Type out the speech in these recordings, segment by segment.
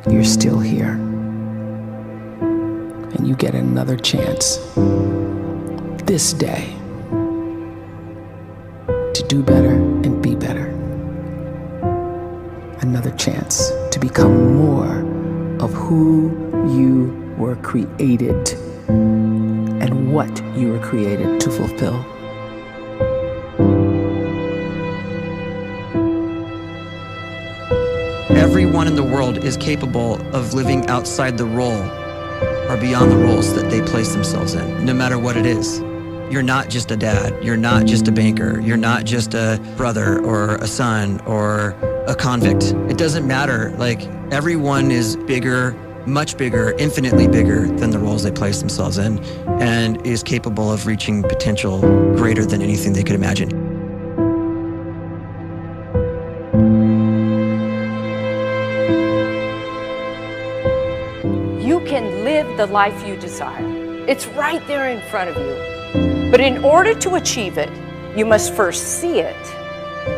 you're still here. And you get another chance this day to do better and be better. Another chance to become more of who you were created and what you were created to fulfill. Everyone in the world is capable of living outside the role or beyond the roles that they place themselves in, no matter what it is. You're not just a dad, you're not just a banker, you're not just a brother or a son or a convict. It doesn't matter. Like, everyone is bigger, much bigger, infinitely bigger than the roles they place themselves in, and is capable of reaching potential greater than anything they could imagine. You can live the life you desire. It's right there in front of you. But in order to achieve it, you must first see it,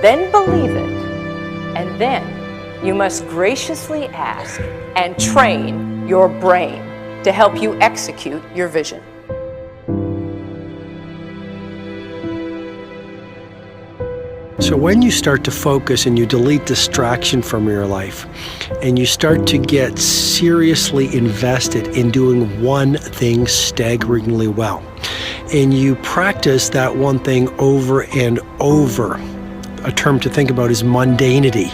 then believe it, and then you must graciously ask and train your brain to help you execute your vision. So when you start to focus and you delete distraction from your life, and you start to get seriously invested in doing one thing staggeringly well, and you practice that one thing over and over, a term to think about is mundanity.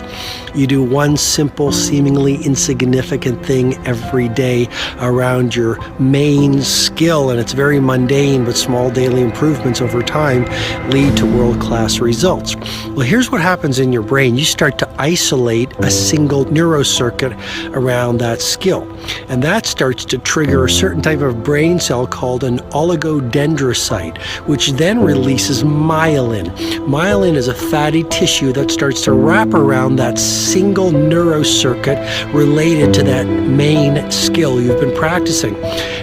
You do one simple, seemingly insignificant thing every day around your main skill, and it's very mundane, but small daily improvements over time lead to world-class results. Well, here's what happens in your brain. You start to isolate a single neurocircuit around that skill, and that starts to trigger a certain type of brain cell called an oligodendrocyte, which then releases myelin. Myelin is a fatty tissue that starts to wrap around that single neurocircuit related to that main skill you've been practicing.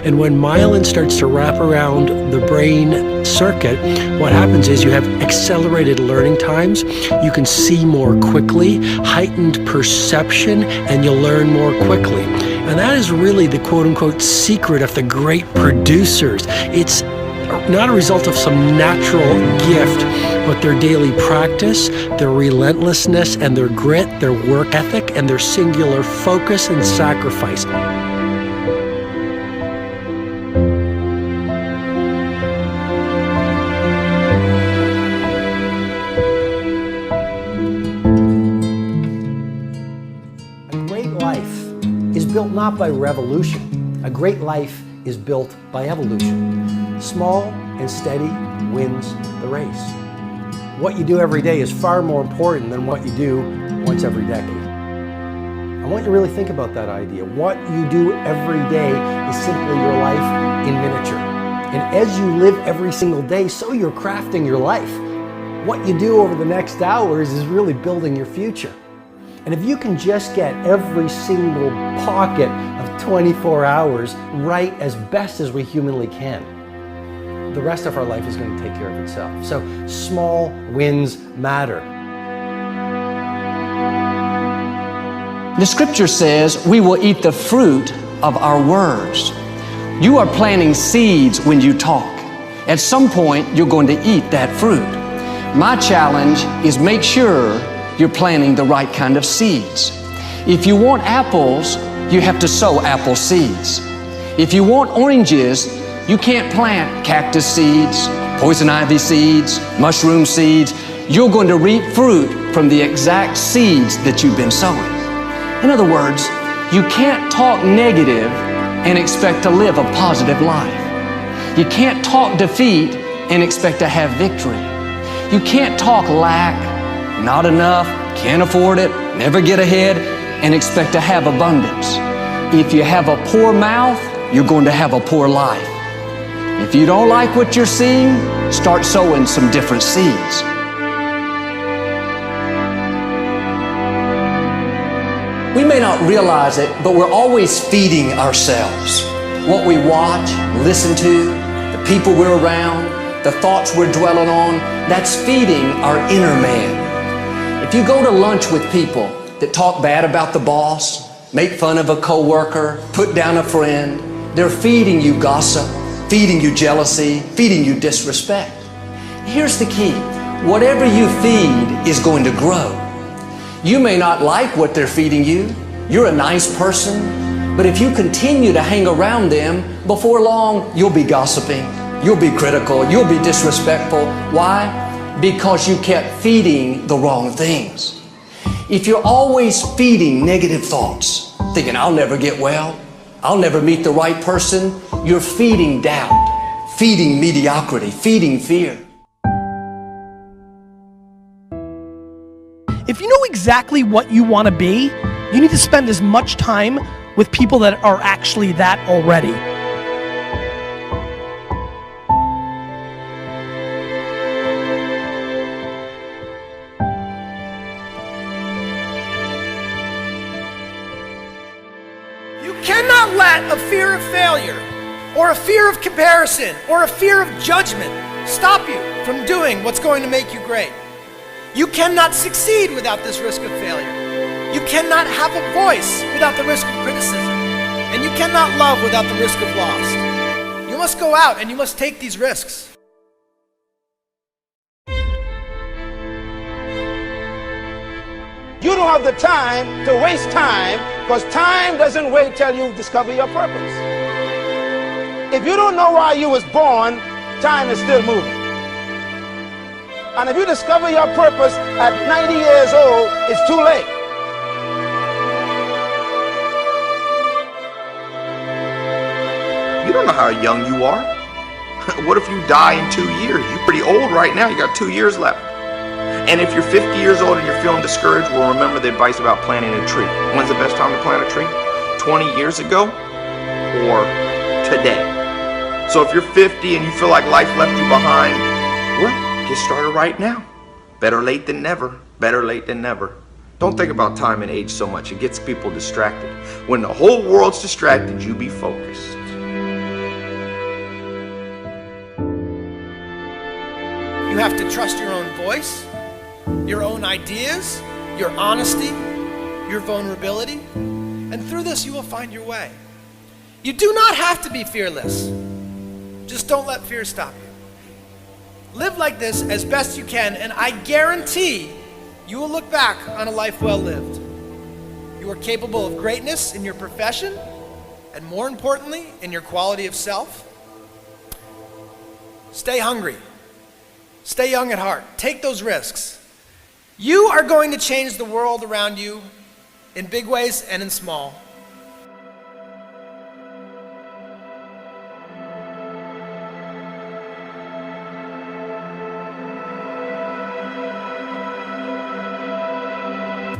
And when myelin starts to wrap around the brain circuit, what happens is you have accelerated learning times, you can see more quickly, heightened perception, and you'll learn more quickly. And that is really the quote-unquote secret of the great producers. It's not a result of some natural gift, but their daily practice, their relentlessness and their grit, their work ethic, and their singular focus and sacrifice. A great life is built not by revolution. A great life is built by evolution. Small and steady wins the race. What you do every day is far more important than what you do once every decade. I want you to really think about that idea. What you do every day is simply your life in miniature. And as you live every single day, so you're crafting your life. What you do over the next hours is really building your future. And if you can just get every single pocket of 24 hours right as best as we humanly can, the rest of our life is going to take care of itself. So small wins matter. The scripture says we will eat the fruit of our words. You are planting seeds when you talk. At some point, you're going to eat that fruit. My challenge is make sure you're planting the right kind of seeds. If you want apples, you have to sow apple seeds. If you want oranges, you can't plant cactus seeds, poison ivy seeds, mushroom seeds. You're going to reap fruit from the exact seeds that you've been sowing. In other words, you can't talk negative and expect to live a positive life. You can't talk defeat and expect to have victory. You can't talk lack, not enough, can't afford it, never get ahead, and expect to have abundance. If you have a poor mouth, you're going to have a poor life. If you don't like what you're seeing, start sowing some different seeds. We may not realize it, but we're always feeding ourselves. What we watch, listen to, the people we're around, the thoughts we're dwelling on, that's feeding our inner man. If you go to lunch with people that talk bad about the boss, make fun of a coworker, put down a friend. They're feeding you gossip, feeding you jealousy, feeding you disrespect. Here's the key. Whatever you feed is going to grow. You may not like what they're feeding you. You're a nice person, but if you continue to hang around them, before long, you'll be gossiping, you'll be critical, you'll be disrespectful. Why? Because you kept feeding the wrong things. If you're always feeding negative thoughts, thinking, I'll never get well, I'll never meet the right person, you're feeding doubt, feeding mediocrity, feeding fear. If you know exactly what you want to be, you need to spend as much time with people that are actually that already. You cannot let a fear of failure, or a fear of comparison, or a fear of judgment stop you from doing what's going to make you great. You cannot succeed without this risk of failure. You cannot have a voice without the risk of criticism. And you cannot love without the risk of loss. You must go out and you must take these risks. You don't have the time to waste time, because time doesn't wait till you discover your purpose. If you don't know why you was born, time is still moving. And if you discover your purpose at 90 years old, it's too late. You don't know how young you are. What if you die in 2 years? You're pretty old right now. You got 2 years left. And if you're 50 years old and you're feeling discouraged, well, remember the advice about planting a tree. When's the best time to plant a tree? 20 years ago or today? So if you're 50 and you feel like life left you behind, well, get started right now. Better late than never. Better late than never. Don't think about time and age so much. It gets people distracted. When the whole world's distracted, you be focused. You have to trust your own voice, your own ideas, your honesty, your vulnerability, and through this you will find your way. You do not have to be fearless. Just don't let fear stop you. Live like this as best you can, and I guarantee you will look back on a life well lived. You are capable of greatness in your profession, and more importantly, in your quality of self. Stay hungry. Stay young at heart. Take those risks. You are going to change the world around you in big ways and in small.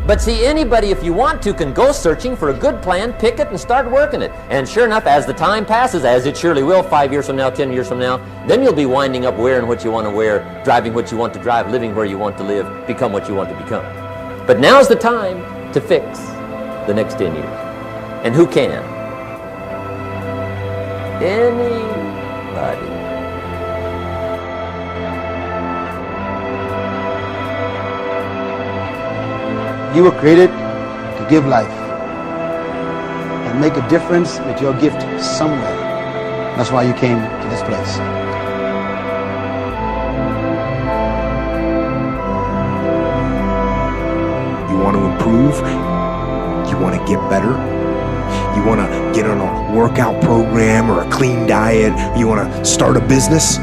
But see, anybody, if you want to, can go searching for a good plan, pick it, and start working it. And sure enough, as the time passes, as it surely will 5 years from now, 10 years from now, then you'll be winding up wearing what you want to wear, driving what you want to drive, living where you want to live, become what you want to become. But now's the time to fix the next 10 years. And who can? Anybody. You were created to give life and make a difference with your gift somewhere. That's why you came to this place. You want to improve? You want to get better? You want to get on a workout program or a clean diet? You want to start a business?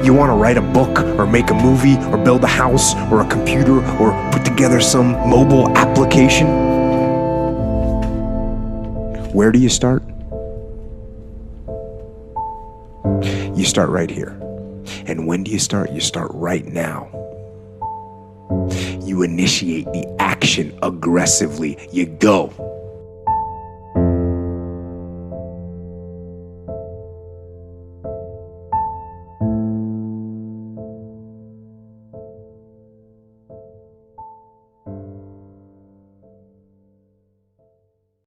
You want to write a book or make a movie or build a house or a computer or put together some mobile application? Where do you start? You start right here. And when do you start? You start right now. You initiate the action aggressively. You go.